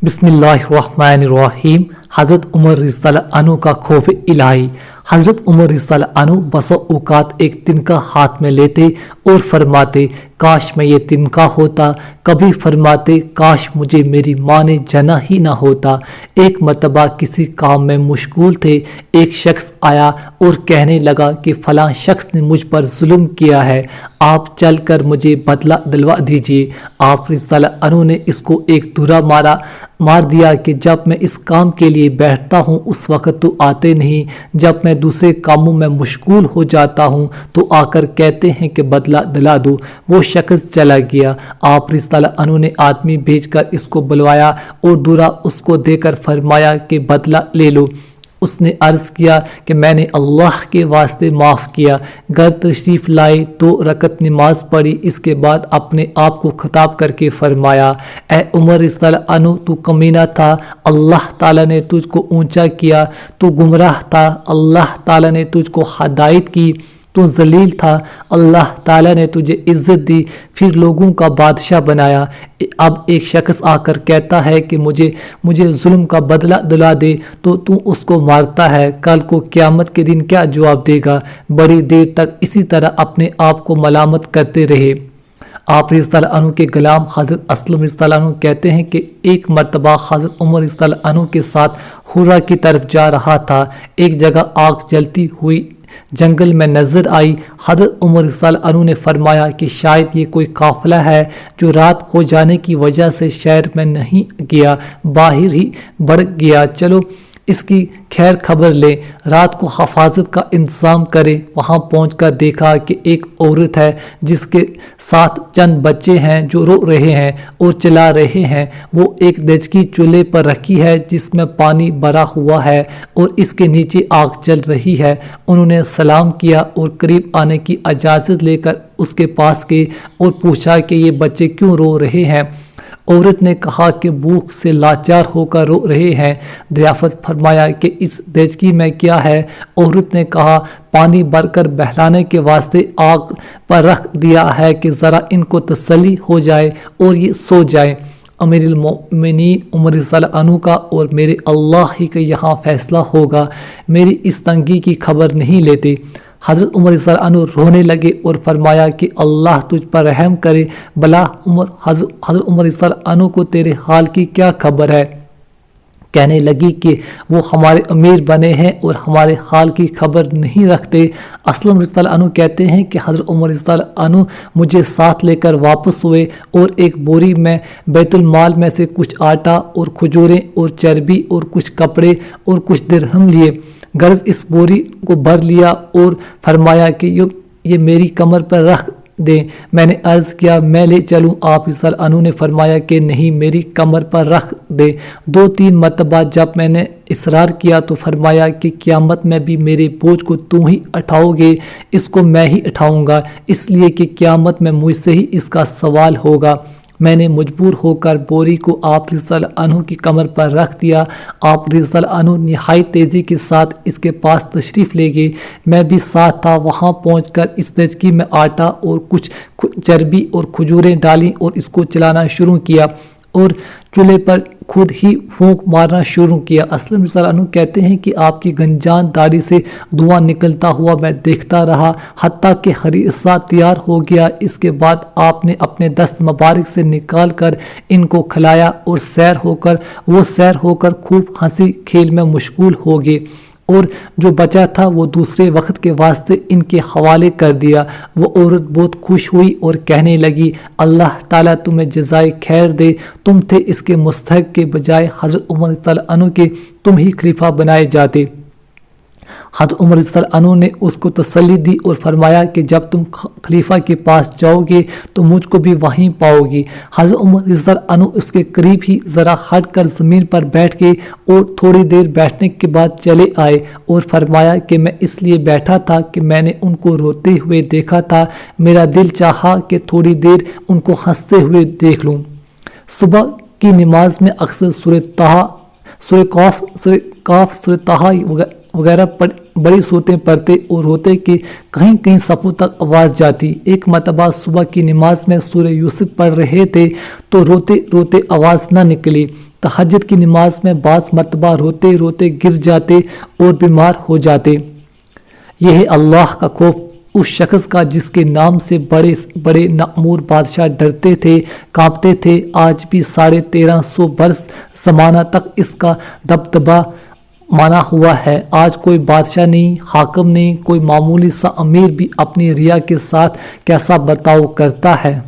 बिस्मिल्लाहिर्रहमानिर्रहीम। हज़रत उमर रज़ियल्लाहु अन्हु का खौफ इलाही। हज़रत उमर रज़ियल्लाहु अन्हु बसो औक़ात एक तिनका हाथ में लेते और फरमाते, काश मैं ये तिनका होता। कभी फरमाते, काश मुझे मेरी माँ ने जना ही ना होता। एक मरतबा किसी काम में मशगूल थे, एक शख्स आया और कहने लगा कि फ़लाँ शख्स ने मुझ पर जुल्म किया है, आप चल कर मुझे बदला दिलवा दीजिए। आप रज़ियल्लाहु अन्हु ने इसको एक धुरा मार दिया कि जब मैं इस काम के लिए बैठता हूँ उस वक़्त तो आते नहीं, जब मैं दूसरे कामों में मशगूल हो जाता हूँ तो आकर कहते हैं कि बदला दिला दो। वो शख्स चला गया। आप रज़ियल्लाहु अन्हु ने आदमी भेजकर इसको बुलवाया और धुरा उसको देकर फरमाया कि बदला ले लो। उसने अर्ज़ किया कि मैंने अल्लाह के वास्ते माफ़ किया। घर तशरीफ़ लाए, 2 रकत नमाज पढ़ी। इसके बाद अपने आप को खिताब करके फरमाया, ए उमर रज़ियल्लाहु अन्हु, तू कमीना था, अल्लाह ताला ने तुझको ऊंचा किया। तू गुमराह था, अल्लाह ताला ने तुझको हिदायत की। तू जलील था, अल्लाह ताला ने तुझे इज्जत दी, फिर लोगों का बादशाह बनाया। अब एक शख्स आकर कहता है कि मुझे जुल्म का बदला दिला दे तो तू उसको मारता है। कल को क़यामत के दिन क्या जवाब देगा? बड़ी देर तक इसी तरह अपने आप को मलामत करते रहे। आप रज़ियल्लाहु अन्हु के गुलाम हज़रत असलम रज़ियल्लाहु अन्हु कहते हैं कि एक मरतबा हज़रत उमर रज़ियल्लाहु अन्हु के साथ हुर्रा की तरफ जा रहा था। एक जगह आग जलती हुई जंगल में नजर आई। हज़रत उमर रज़ियल्लाहु अन्हु ने फरमाया कि शायद ये कोई काफिला है जो रात हो जाने की वजह से शहर में नहीं गया, बाहर ही बढ़ गया। चलो इसकी खैर खबर ले, रात को हफाजत का इंतज़ाम करे। वहाँ पहुंचकर देखा कि एक औरत है जिसके साथ चंद बच्चे हैं जो रो रहे हैं और चिल्ला रहे हैं। वो एक देचकी चूल्हे पर रखी है जिसमें पानी भरा हुआ है और इसके नीचे आग जल रही है। उन्होंने सलाम किया और करीब आने की इजाज़त लेकर उसके पास गए और पूछा कि ये बच्चे क्यों रो रहे हैं। औरत ने कहा कि भूख से लाचार होकर रो रहे हैं। दरियाफ़त फरमाया कि इस देचकी में क्या है? औरत ने कहा, पानी भरकर बहलाने के वास्ते आग पर रख दिया है कि ज़रा इनको तसल्ली हो जाए और ये सो जाए। अमीरुल मोमिनीन उमर रज़ियल्लाहु अन्हु का और मेरे अल्लाह ही का यहाँ फ़ैसला होगा। मेरी इस तंगी की खबर नहीं लेते। हज़रत उमर रज़ियल्लाहु अन्हु रोने लगे और फरमाया कि अल्लाह तुझ पर रहम करे। भला हज़रत उमर रज़ियल्लाहु अन्हु को तेरे हाल की क्या खबर है? कहने लगी कि वो हमारे अमीर बने हैं और हमारे हाल की खबर नहीं रखते। असलम रज़ियल्लाहु अन्हु कहते हैं कि हज़रत उमर रज़ियल्लाहु अन्हु मुझे साथ लेकर वापस हुए और एक बोरी में बैतुल माल में से कुछ आटा और खजूरें और चर्बी और कुछ कपड़े और कुछ दिरहम लिए। गर्ज इस बोरी को भर लिया और फरमाया कि ये मेरी कमर पर रख दे। मैंने अर्ज़ किया, मैं ले चलूँ? आप रज़ियल्लाहु अन्हु ने फरमाया कि नहीं, मेरी कमर पर रख दे। 2-3 मरतबा जब मैंने इसरार किया तो फरमाया कि क़यामत में भी मेरे बोझ को तू ही उठाओगे, इसको मैं ही उठाऊँगा, इसलिए कि क़यामत में मुझसे ही इसका सवाल होगा। मैंने मजबूर होकर बोरी को आप रज़ियल्लाहु अन्हु की कमर पर रख दिया। आप रज़ियल्लाहु अन्हु निहायत तेज़ी के साथ इसके पास तशरीफ़ ले गए। मैं भी साथ था। वहाँ पहुंचकर इस देचकी में आटा और कुछ चर्बी और खजूरें डाली और इसको चलाना शुरू किया और चूल्हे पर खुद ही फूंक मारना शुरू किया। असलम रज़ियल्लाहु अन्हु कहते हैं कि आपकी गंजान दाढ़ी से धुआं निकलता हुआ मैं देखता रहा हत्ता कि हरीसा तैयार हो गया। इसके बाद आपने अपने दस्त मुबारक से निकाल कर इनको खिलाया और सैर होकर खूब हंसी खेल में मशगूल हो गए और जो बचा था वो दूसरे वक्त के वास्ते इनके हवाले कर दिया। वो औरत बहुत खुश हुई और कहने लगी, अल्लाह ताला तुम्हें जज़ाए खैर दे, तुम थे इसके मुस्तहक के बजाय हज़रत उमर रज़ियल्लाहु अन्हु के तुम ही खलीफा बनाए जाते। हज़रत उमर रज़ियल्लाहु अन्हु ने उसको तसल्ली दी और फरमाया कि जब तुम खलीफा के पास जाओगे तो मुझको भी वहीं पाओगी। हज़रत उमर रज़ियल्लाहु अन्हु उसके करीब ही ज़रा हट कर ज़मीन पर बैठ गए और थोड़ी देर बैठने के बाद चले आए और फरमाया कि मैं इसलिए बैठा था कि मैंने उनको रोते हुए देखा था। मेरा दिल चाहा कि थोड़ी देर उनको हंसते हुए देख लूँ। सुबह की नमाज में अक्सर सूरह काफ, सूरह ताहा वगैरह बड़ी सूरतें पढ़ते और होते कि कहीं कहीं सफ़ों तक आवाज़ जाती। एक मरतबा सुबह की नमाज में सूरह यूसुफ पढ़ रहे थे तो रोते रोते आवाज़ न निकली। تہجد کی نماز میں بعض مرتبہ روتے روتے گر جاتے اور بیمار ہو جاتے۔ یہ ہے اللہ کا خوف اس شخص کا جس کے نام سے بڑے بڑے نامور بادشاہ ڈرتے تھے، کانپتے تھے۔ آج بھی 1350 برس زمانہ تک اس کا دبدبہ مانا ہوا ہے۔ آج کوئی بادشاہ نہیں، حاکم نہیں، کوئی معمولی سا امیر بھی اپنی ریا کے ساتھ کیسا برتاؤ کرتا ہے۔